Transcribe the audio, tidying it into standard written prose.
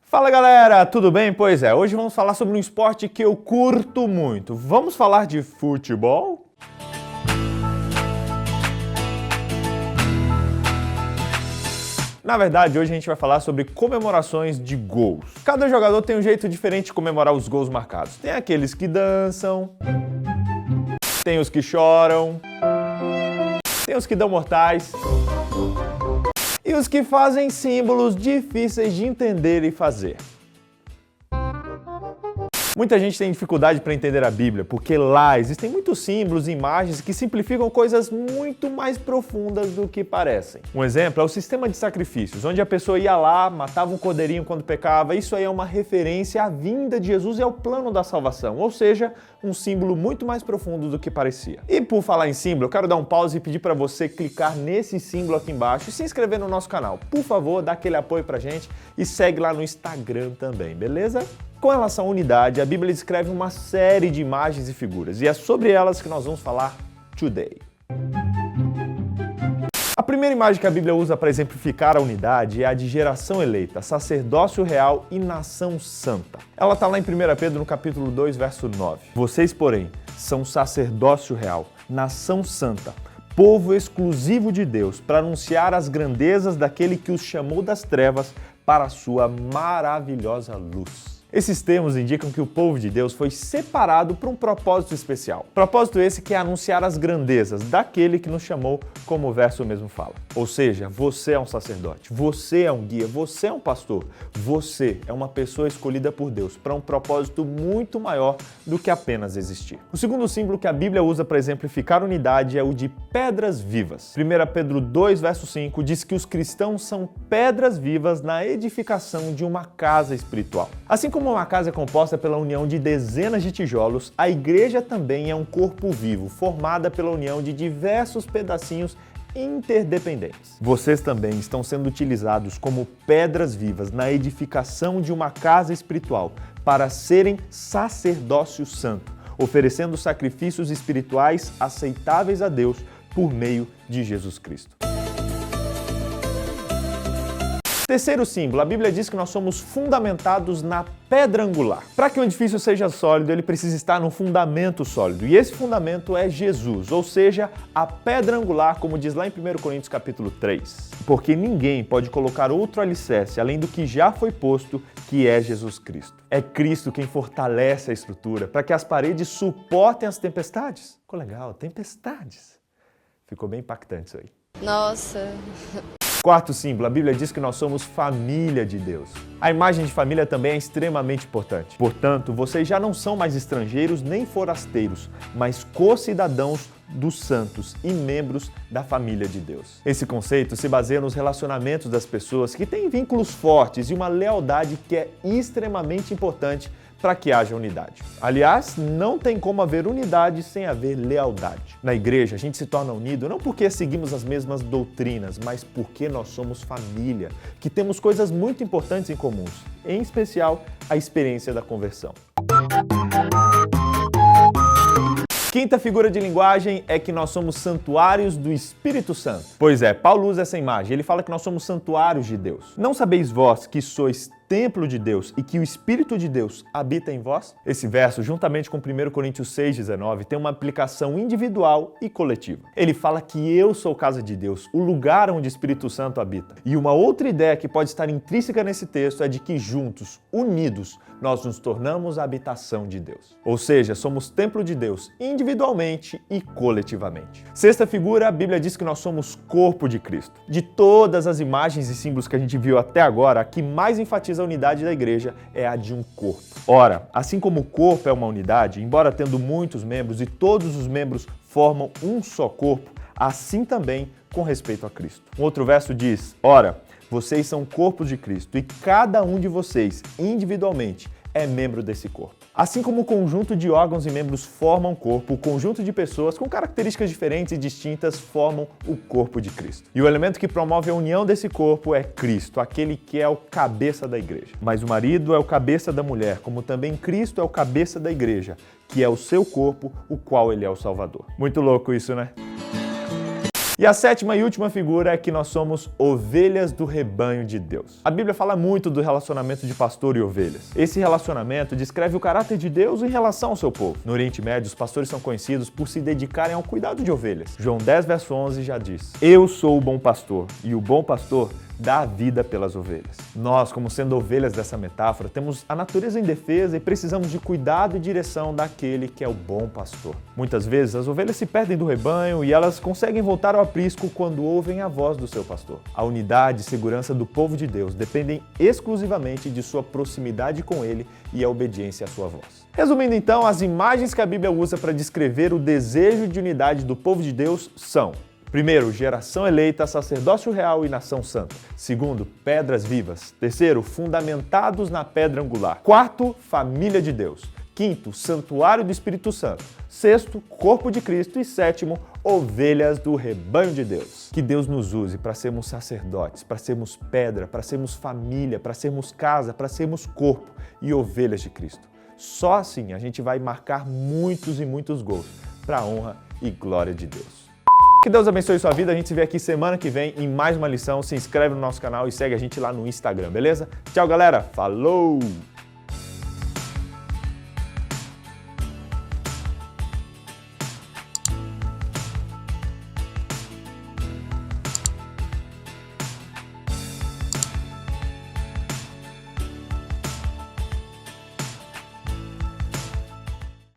Fala galera, tudo bem? Pois é, hoje vamos falar sobre um esporte que eu curto muito. Vamos falar de futebol? Na verdade, hoje a gente vai falar sobre comemorações de gols. Cada jogador tem um jeito diferente de comemorar os gols marcados. Tem aqueles que dançam, tem os que choram, tem os que dão mortais e os que fazem símbolos difíceis de entender e fazer. Muita gente tem dificuldade para entender a Bíblia, porque lá existem muitos símbolos e imagens que simplificam coisas muito mais profundas do que parecem. Um exemplo é o sistema de sacrifícios, onde a pessoa ia lá, matava um cordeirinho quando pecava. Isso aí é uma referência à vinda de Jesus e ao plano da salvação, ou seja, um símbolo muito mais profundo do que parecia. E por falar em símbolo, eu quero dar um pause e pedir para você clicar nesse símbolo aqui embaixo e se inscrever no nosso canal. Por favor, dá aquele apoio pra gente e segue lá no Instagram também, beleza? Com relação à unidade, a Bíblia descreve uma série de imagens e figuras, e é sobre elas que nós vamos falar today. A primeira imagem que a Bíblia usa para exemplificar a unidade é a de geração eleita, sacerdócio real e nação santa. Ela está lá em 1 Pedro, no capítulo 2, verso 9. Vocês, porém, são sacerdócio real, nação santa, povo exclusivo de Deus, para anunciar as grandezas daquele que os chamou das trevas para a sua maravilhosa luz. Esses termos indicam que o povo de Deus foi separado para um propósito especial. Propósito esse que é anunciar as grandezas daquele que nos chamou, como o verso mesmo fala. Ou seja, você é um sacerdote, você é um guia, você é um pastor, você é uma pessoa escolhida por Deus para um propósito muito maior do que apenas existir. O segundo símbolo que a Bíblia usa para exemplificar unidade é o de pedras vivas. 1 Pedro 2, verso 5 diz que os cristãos são pedras vivas na edificação de uma casa espiritual. Assim como uma casa é composta pela união de dezenas de tijolos, a igreja também é um corpo vivo, formada pela união de diversos pedacinhos interdependentes. Vocês também estão sendo utilizados como pedras vivas na edificação de uma casa espiritual para serem sacerdócio santo, oferecendo sacrifícios espirituais aceitáveis a Deus por meio de Jesus Cristo. Terceiro símbolo, a Bíblia diz que nós somos fundamentados na pedra angular. Para que um edifício seja sólido, ele precisa estar num fundamento sólido. E esse fundamento é Jesus, ou seja, a pedra angular, como diz lá em 1 Coríntios capítulo 3. Porque ninguém pode colocar outro alicerce além do que já foi posto, que é Jesus Cristo. É Cristo quem fortalece a estrutura para que as paredes suportem as tempestades. Ficou legal, tempestades. Ficou bem impactante isso aí. Nossa... Quarto símbolo, a Bíblia diz que nós somos família de Deus. A imagem de família também é extremamente importante. Portanto, vocês já não são mais estrangeiros nem forasteiros, mas co-cidadãos dos santos e membros da família de Deus. Esse conceito se baseia nos relacionamentos das pessoas que têm vínculos fortes e uma lealdade que é extremamente importante para que haja unidade. Aliás, não tem como haver unidade sem haver lealdade. Na igreja, a gente se torna unido não porque seguimos as mesmas doutrinas, mas porque nós somos família, que temos coisas muito importantes em comuns, em especial a experiência da conversão. Quinta figura de linguagem é que nós somos santuários do Espírito Santo. Pois é, Paulo usa essa imagem, ele fala que nós somos santuários de Deus. Não sabeis vós que sois templo de Deus e que o Espírito de Deus habita em vós? Esse verso, juntamente com 1 Coríntios 6,19, tem uma aplicação individual e coletiva. Ele fala que eu sou casa de Deus, o lugar onde o Espírito Santo habita. E uma outra ideia que pode estar intrínseca nesse texto é de que juntos, unidos, nós nos tornamos a habitação de Deus. Ou seja, somos templo de Deus individualmente e coletivamente. Sexta figura, a Bíblia diz que nós somos corpo de Cristo. De todas as imagens e símbolos que a gente viu até agora, a que mais enfatiza a unidade da igreja é a de um corpo. Ora, assim como o corpo é uma unidade, embora tendo muitos membros e todos os membros formam um só corpo, assim também com respeito a Cristo. Um outro verso diz: ora, vocês são corpos de Cristo e cada um de vocês, individualmente, é membro desse corpo. Assim como o conjunto de órgãos e membros formam um corpo, o conjunto de pessoas com características diferentes e distintas formam o corpo de Cristo. E o elemento que promove a união desse corpo é Cristo, aquele que é o cabeça da igreja. Mas o marido é o cabeça da mulher, como também Cristo é o cabeça da igreja, que é o seu corpo, o qual ele é o Salvador. Muito louco isso, né? E a sétima e última figura é que nós somos ovelhas do rebanho de Deus. A Bíblia fala muito do relacionamento de pastor e ovelhas. Esse relacionamento descreve o caráter de Deus em relação ao seu povo. No Oriente Médio, os pastores são conhecidos por se dedicarem ao cuidado de ovelhas. João 10, verso 11 já diz: Eu sou o bom pastor, e o bom pastor dá a vida pelas ovelhas. Nós, como sendo ovelhas dessa metáfora, temos a natureza indefesa e precisamos de cuidado e direção daquele que é o bom pastor. Muitas vezes as ovelhas se perdem do rebanho e elas conseguem voltar ao aprisco quando ouvem a voz do seu pastor. A unidade e segurança do povo de Deus dependem exclusivamente de sua proximidade com ele e a obediência à sua voz. Resumindo então, as imagens que a Bíblia usa para descrever o desejo de unidade do povo de Deus são: primeiro, geração eleita, sacerdócio real e nação santa. Segundo, pedras vivas. Terceiro, fundamentados na pedra angular. Quarto, família de Deus. Quinto, santuário do Espírito Santo. Sexto, corpo de Cristo. E sétimo, ovelhas do rebanho de Deus. Que Deus nos use para sermos sacerdotes, para sermos pedra, para sermos família, para sermos casa, para sermos corpo e ovelhas de Cristo. Só assim a gente vai marcar muitos e muitos gols para a honra e glória de Deus. Que Deus abençoe sua vida. A gente se vê aqui semana que vem em mais uma lição. Se inscreve no nosso canal e segue a gente lá no Instagram, beleza? Tchau, galera. Falou!